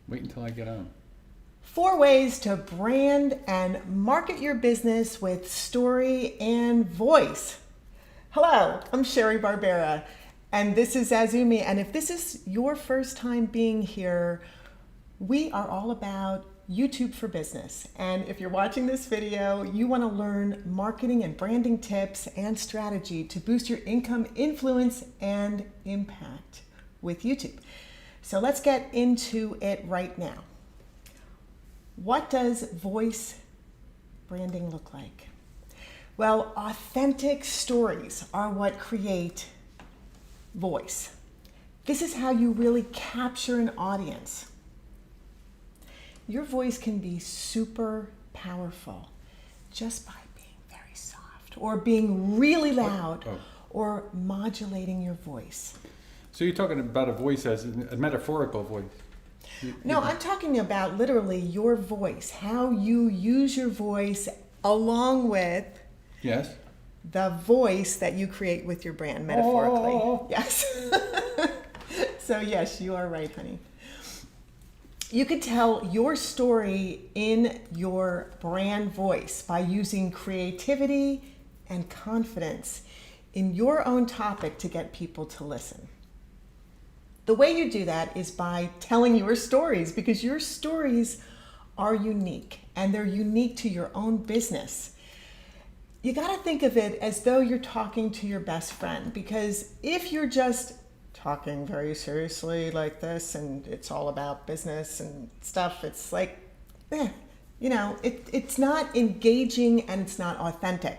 Wait until I get on. 4 ways to brand and market your business with story and voice. Hello, I'm Sheri Barbera, and this is Zazoome. And if this is your first time being here, we are all about YouTube for business. And if you're watching this video, you want to learn marketing and branding tips and strategy to boost your income, influence, and impact with YouTube. So let's get into it right now. What does voice branding look like? Well, authentic stories are what create voice. This is how you really capture an audience. Your voice can be super powerful just by being very soft or being really loud or modulating your voice. So you're talking about a voice as a metaphorical voice? No, I'm talking about literally your voice, how you use your voice along with Yes. the voice that you create with your brand, metaphorically. Oh. Yes. So yes, you are right, honey. You could tell your story in your brand voice by using creativity and confidence in your own topic to get people to listen. The way you do that is by telling your stories, because your stories are unique and they're unique to your own business. You got to think of it as though you're talking to your best friend, because if you're just talking very seriously like this and it's all about business and stuff, it's like, it's not engaging and it's not authentic.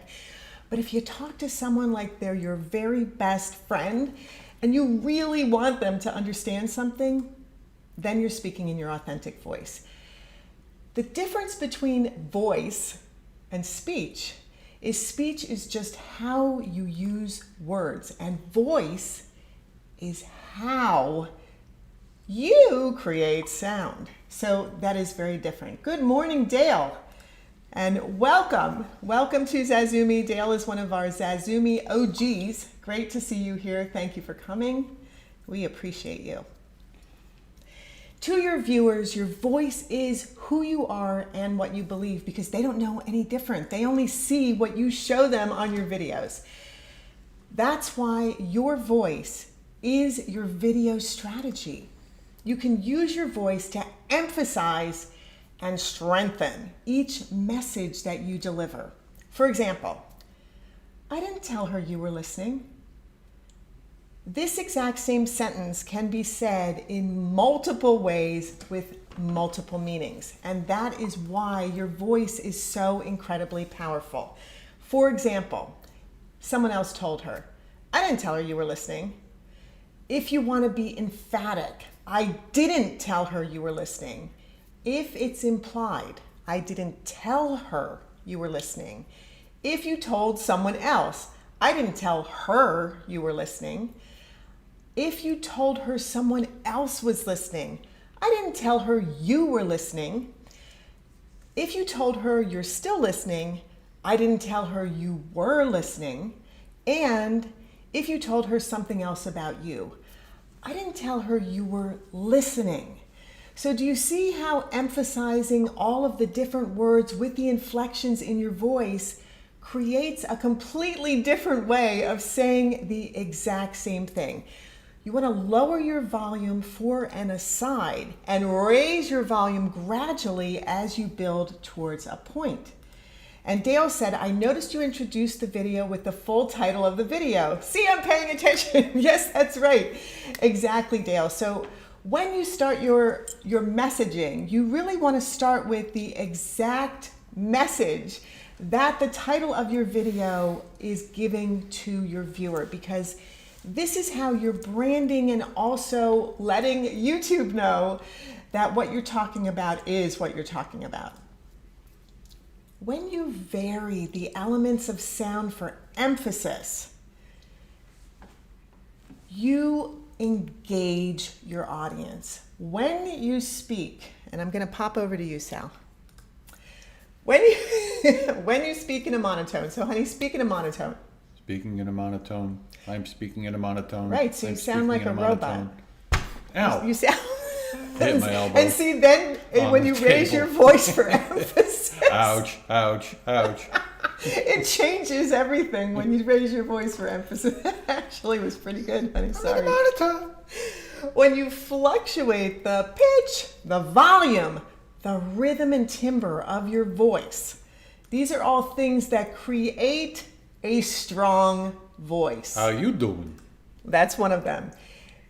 But if you talk to someone like they're your very best friend and you really want them to understand something, then you're speaking in your authentic voice. The difference between voice and speech is just how you use words, and voice is how you create sound. So that is very different. Good morning, Dale, and welcome to Zazoome. Dale is one of our Zazoome OGs. Great to see you here. Thank you for coming. We appreciate you. To your viewers, your voice is who you are and what you believe, because they don't know any different. They only see what you show them on your videos. That's why your voice is your video strategy. You can use your voice to emphasize and strengthen each message that you deliver. For example, I didn't tell her you were listening. This exact same sentence can be said in multiple ways with multiple meanings, and that is why your voice is so incredibly powerful. For example, someone else told her, I didn't tell her you were listening. If you want to be emphatic, I didn't tell her you were listening. If it's implied, I didn't tell her you were listening. If you told someone else, I didn't tell her you were listening. If you told her someone else was listening, I didn't tell her you were listening. If you told her you're still listening, I didn't tell her you were listening. And if you told her something else about you, I didn't tell her you were listening. So do you see how emphasizing all of the different words with the inflections in your voice creates a completely different way of saying the exact same thing? You want to lower your volume for an aside and raise your volume gradually as you build towards a point. And Dale said, I noticed you introduced the video with the full title of the video. See, I'm paying attention. Yes, that's right. Exactly, Dale. So when you start your messaging, you really want to start with the exact message that the title of your video is giving to your viewer, because this is how you're branding and also letting YouTube know that what you're talking about is what you're talking about. When you vary the elements of sound for emphasis, you engage your audience. When you speak, and I'm going to pop over to you, Sal. When you speak in a monotone, so honey, speak in a monotone. Speaking in a monotone. I'm speaking in a monotone. Right, so you I'm sound like speaking a in robot. monotone. Ow! You sound Hit my elbow. And see, then on when the you raise table. your voice for emphasis, Ouch, ouch, ouch. it changes everything when you raise your voice for emphasis. Actually, it was pretty good, honey. Sorry. When you fluctuate the pitch, the volume, the rhythm and timbre of your voice, these are all things that create a strong voice. How you doing? That's one of them.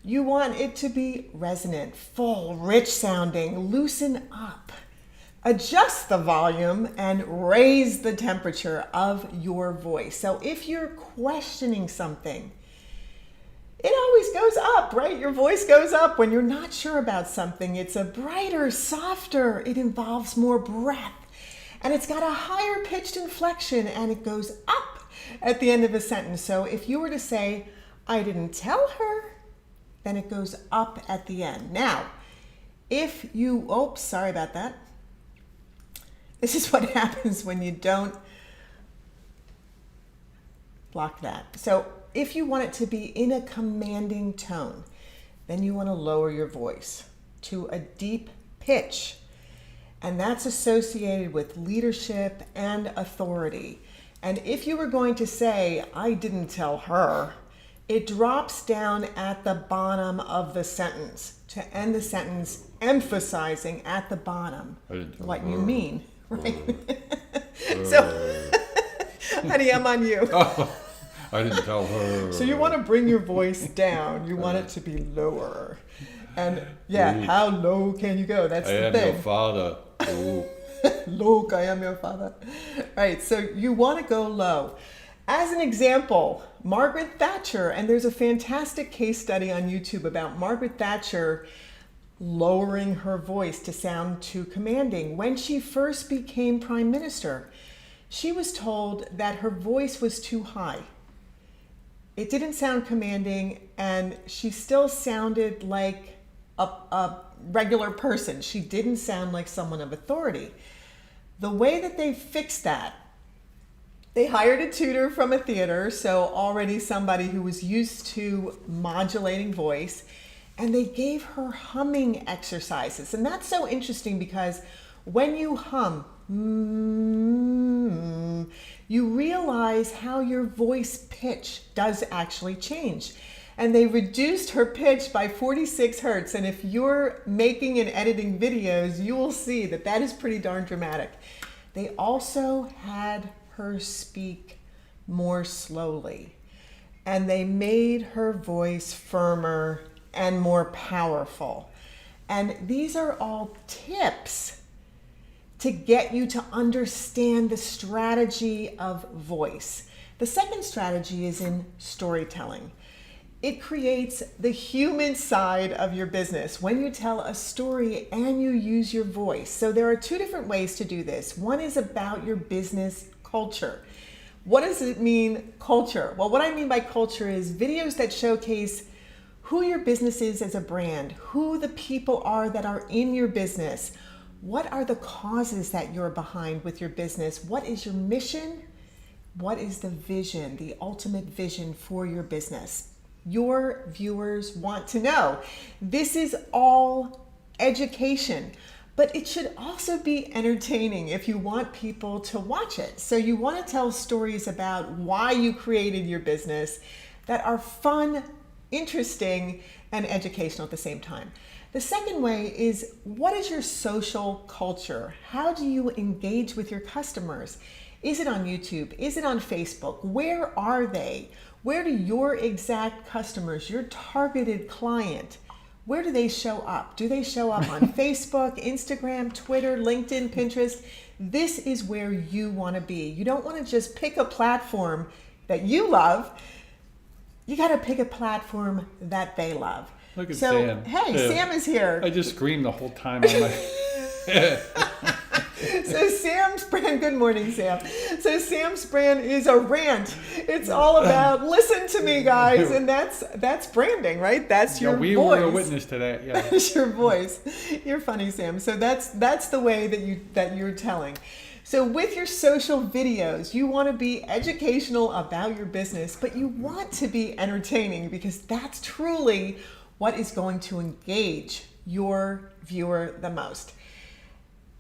You want it to be resonant, full, rich sounding. Loosen up. Adjust the volume and raise the temperature of your voice. So if you're questioning something, it always goes up, right? Your voice goes up when you're not sure about something. It's a brighter, softer, it involves more breath, and it's got a higher pitched inflection, and it goes up at the end of a sentence. So if you were to say, I didn't tell her, then it goes up at the end. Now, if you, oops, sorry about that. This is what happens when you don't block that. So if you want it to be in a commanding tone, then you want to lower your voice to a deep pitch. And that's associated with leadership and authority. And if you were going to say, I didn't tell her, it drops down at the bottom of the sentence to end the sentence, emphasizing at the bottom what you mean. Right? So, honey, I'm on you. Oh, I didn't tell her. So you want to bring your voice down. You want it to be lower. And yeah, how low can you go? That's the thing. I am your father. Ooh. Look, I am your father. Right, so you want to go low. As an example, Margaret Thatcher, and there's a fantastic case study on YouTube about Margaret Thatcher lowering her voice to sound too commanding. When she first became prime minister, she was told that her voice was too high. It didn't sound commanding, and she still sounded like a regular person. She didn't sound like someone of authority. The way that they fixed that, they hired a tutor from a theater, so already somebody who was used to modulating voice, and they gave her humming exercises. And that's so interesting because when you hum, you realize how your voice pitch does actually change. And they reduced her pitch by 46 hertz. And if you're making and editing videos, you will see that that is pretty darn dramatic. They also had her speak more slowly. And they made her voice firmer and more powerful. And these are all tips to get you to understand the strategy of voice. The second strategy is in storytelling. It creates the human side of your business when you tell a story and you use your voice. So there are two different ways to do this. One is about your business culture. What does it mean, culture? Well, what I mean by culture is videos that showcase who your business is as a brand, who the people are that are in your business, what are the causes that you're behind with your business, what is your mission, what is the vision, the ultimate vision for your business. Your viewers want to know. This is all education, but it should also be entertaining if you want people to watch it. So you want to tell stories about why you created your business that are fun, interesting, and educational at the same time. The second way is, what is your social culture? How do you engage with your customers? Is it on YouTube? Is it on Facebook? Where are they? Where do your exact customers, your targeted client, where do they show up? Do they show up on Facebook, Instagram, Twitter, LinkedIn, Pinterest? This is where you want to be. You don't want to just pick a platform that you love. You got to pick a platform that they love. Look at so, Sam. Hey, Yeah. Sam is here. I just screamed the whole time on my... So Sam's brand, good morning, Sam. So Sam's brand is a rant. It's all about, listen to me, guys. And that's branding, right? That's your we voice. were a witness to that, yeah. That's your voice. You're funny, Sam. So that's the way that you're telling. So with your social videos, you want to be educational about your business, but you want to be entertaining because that's truly what is going to engage your viewer the most.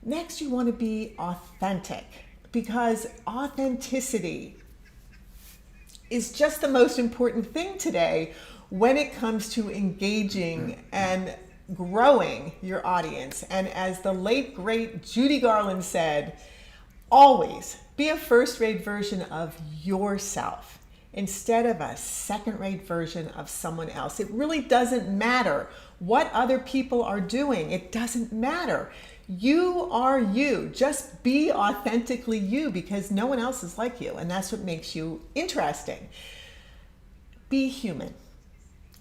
Next, you want to be authentic, because authenticity is just the most important thing today when it comes to engaging and growing your audience. And as the late, great Judy Garland said, always be a first-rate version of yourself instead of a second-rate version of someone else. It really doesn't matter what other people are doing. It doesn't matter. You are you. Just be authentically you, because no one else is like you, and that's what makes you interesting. Be human.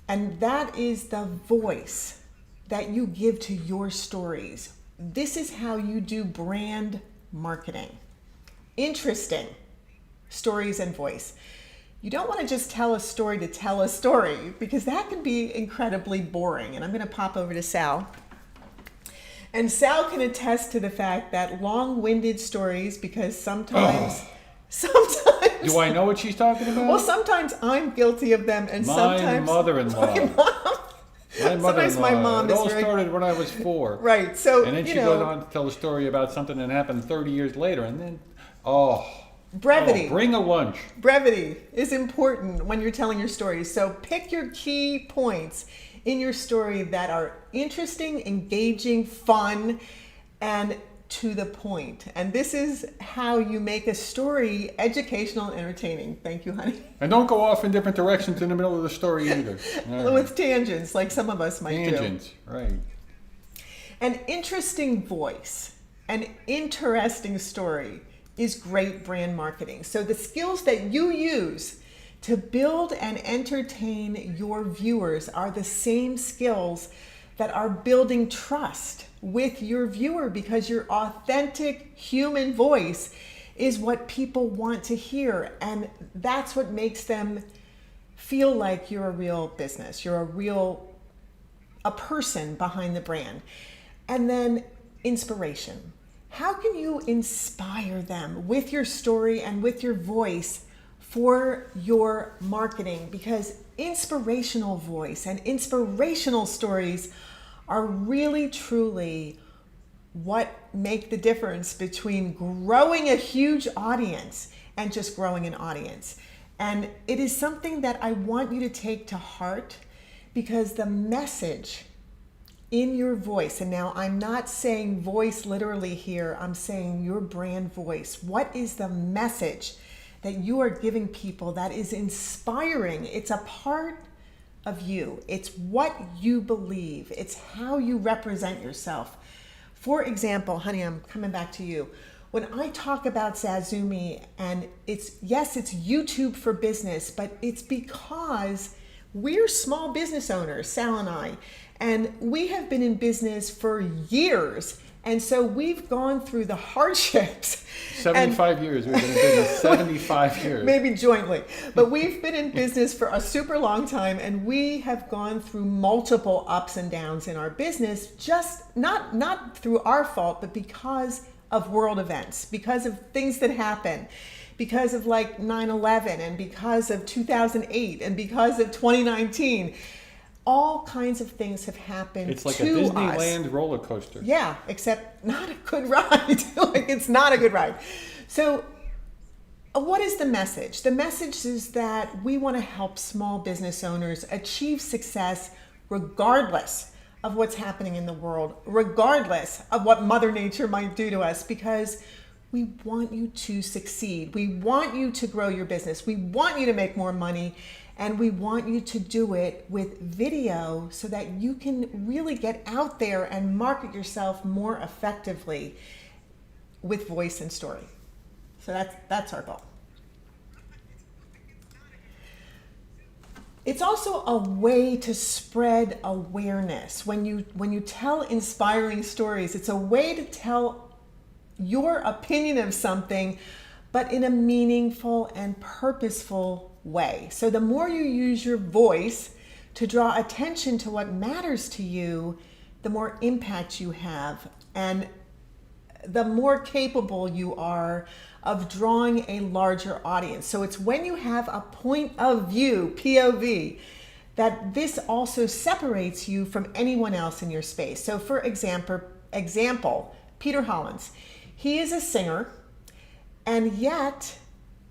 And that is the voice that you give to your stories. This is how you do brand marketing. Interesting stories and voice. You don't want to just tell a story to tell a story, because that can be incredibly boring. And I'm going to pop over to Sal. And Sal can attest to the fact that long-winded stories, because sometimes Do I know what she's talking about? well, sometimes I'm guilty of them, and sometimes My mother-in-law. Sometimes my mom It is all very started when I was 4. right. So And then she goes on to tell a story about something that happened 30 years later, and then brevity. bring a lunch. Brevity is important when you're telling your stories. So pick your key points in your story that are interesting, engaging, fun, and to the point. And this is how you make a story educational and entertaining. Thank you, honey. And don't go off in different directions in the middle of the story either. With tangents, like some of us might do. Tangents, right. An interesting voice, an interesting story is great brand marketing. So the skills that you use to build and entertain your viewers are the same skills that are building trust with your viewer, because your authentic human voice is what people want to hear. And that's what makes them feel like you're a real business. You're a person behind the brand. And then inspiration. How can you inspire them with your story and with your voice for your marketing? Because inspirational voice and inspirational stories are really truly what make the difference between growing a huge audience and just growing an audience. And it is something that I want you to take to heart, because the message in your voice, and now I'm not saying voice literally here, I'm saying your brand voice. What is the message that you are giving people that is inspiring? It's a part of you. It's what you believe. It's how you represent yourself. For example, honey, I'm coming back to you. When I talk about zazoome, and it's YouTube for business, but it's because we're small business owners, Sal and I, and we have been in business for years. And so we've gone through the hardships. 75 years. We've been in business 75 years. Maybe jointly. But we've been in business for a super long time, and we have gone through multiple ups and downs in our business, just not through our fault, but because of world events, because of things that happen, because of like 9/11, and because of 2008, and because of 2019. All kinds of things have happened to us. It's like a Disneyland roller coaster. Yeah, except not a good ride. Like, it's not a good ride. So what is the message? The message is that we want to help small business owners achieve success regardless of what's happening in the world, regardless of what Mother Nature might do to us, because we want you to succeed. We want you to grow your business. We want you to make more money. And we want you to do it with video so that you can really get out there and market yourself more effectively with voice and story. So that's our goal. It's also a way to spread awareness. When you tell inspiring stories, it's a way to tell your opinion of something, but in a meaningful and purposeful way. So the more you use your voice to draw attention to what matters to you, the more impact you have, and the more capable you are of drawing a larger audience. So it's when you have a point of view, POV, that this also separates you from anyone else in your space. So for example, Peter Hollins, he is a singer, and yet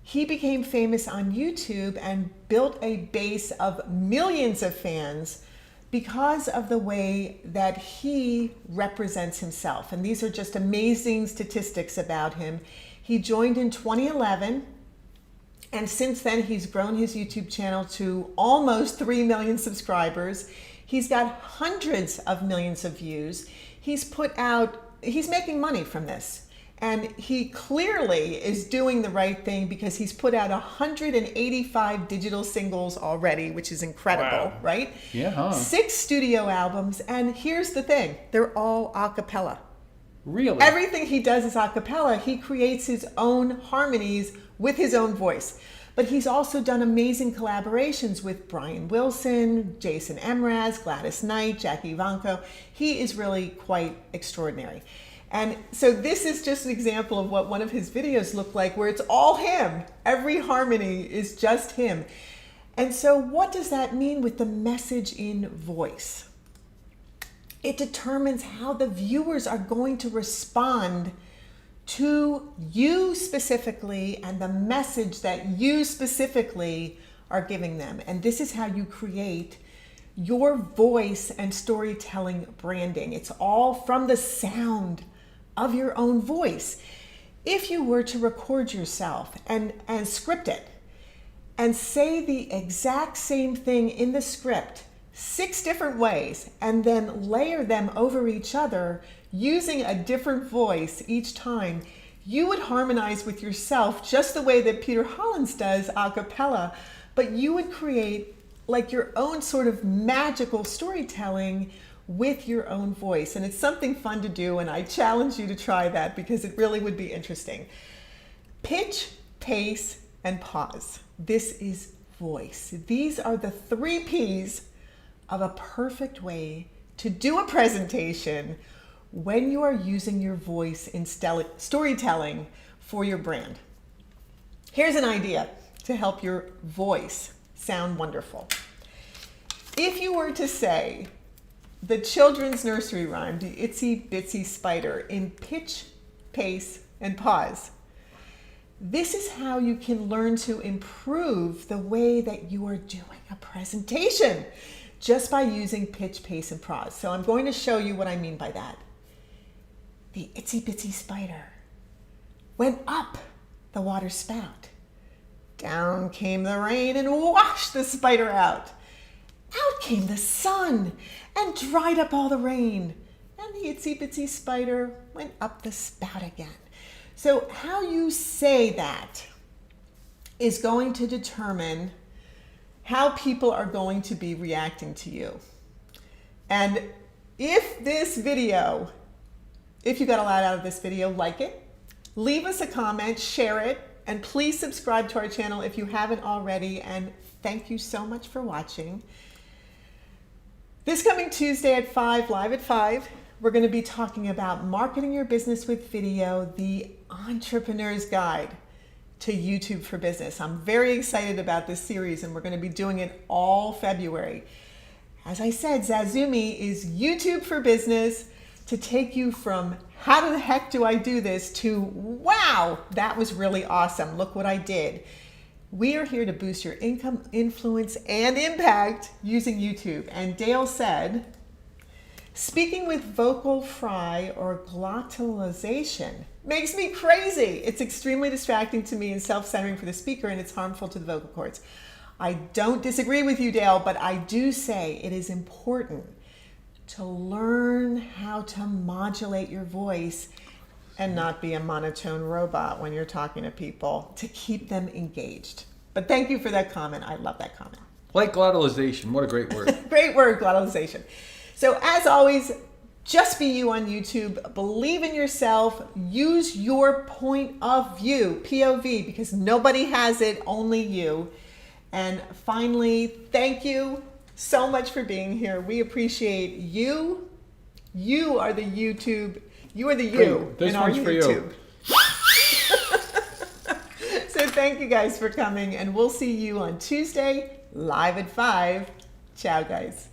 he became famous on YouTube and built a base of millions of fans because of the way that he represents himself. And these are just amazing statistics about him. He joined in 2011, and since then he's grown his YouTube channel to almost 3 million subscribers. He's got hundreds of millions of views. He's making money from this. And he clearly is doing the right thing because he's put out 185 digital singles already, which is incredible, right? Yeah. Huh? 6 studio albums. And here's the thing, they're all a cappella. Really? Everything he does is a cappella. He creates his own harmonies with his own voice. But he's also done amazing collaborations with Brian Wilson, Jason Mraz, Gladys Knight, Jackie Ivanko. He is really quite extraordinary. And so this is just an example of what one of his videos looked like, where it's all him. Every harmony is just him. And so what does that mean with the message in voice? It determines how the viewers are going to respond to you specifically and the message that you specifically are giving them. And this is how you create your voice and storytelling branding. It's all from the sound of your own voice. If you were to record yourself and script it and say the exact same thing in the script 6 different ways and then layer them over each other using a different voice each time, you would harmonize with yourself just the way that Peter Hollins does a cappella, but you would create like your own sort of magical storytelling with your own voice. And it's something fun to do, and I challenge you to try that because it really would be interesting. Pitch, pace, and pause. This is voice. These are the 3 P's of a perfect way to do a presentation when you are using your voice in storytelling for your brand. Here's an idea to help your voice sound wonderful. If you were to say the children's nursery rhyme, the Itsy Bitsy Spider, in pitch, pace, and pause, this is how you can learn to improve the way that you are doing a presentation, just by using pitch, pace, and pause. So I'm going to show you what I mean by that. The itsy bitsy spider went up the water spout. Down came the rain and washed the spider out. Out came the sun and dried up all the rain. And the itsy bitsy spider went up the spout again. So how you say that is going to determine how people are going to be reacting to you. And if you got a lot out of this video, like it, leave us a comment, share it, and please subscribe to our channel if you haven't already. And thank you so much for watching. This coming Tuesday at 5, live at 5, we're going to be talking about marketing your business with video, the entrepreneur's guide to YouTube for business. I'm very excited about this series, and we're going to be doing it all February. As I said, zazoome is YouTube for business, to take you from how the heck do I do this to wow, that was really awesome, look what I did. We are here to boost your income, influence, and impact using YouTube. And Dale said, speaking with vocal fry or glottalization makes me crazy. It's extremely distracting to me and self-centering for the speaker, and it's harmful to the vocal cords. I don't disagree with you, Dale, but I do say it is important to learn how to modulate your voice and not be a monotone robot when you're talking to people, to keep them engaged. But thank you for that comment. I love that comment. Like glottalization, what a great word. Great word, glottalization. So as always, just be you on YouTube. Believe in yourself. Use your point of view, POV, because nobody has it, only you. And finally, thank you so much for being here. We appreciate you. You are the YouTube. You are the you This in our one's for YouTube. you. So thank you guys for coming, and we'll see you on Tuesday, live at 5. Ciao, guys.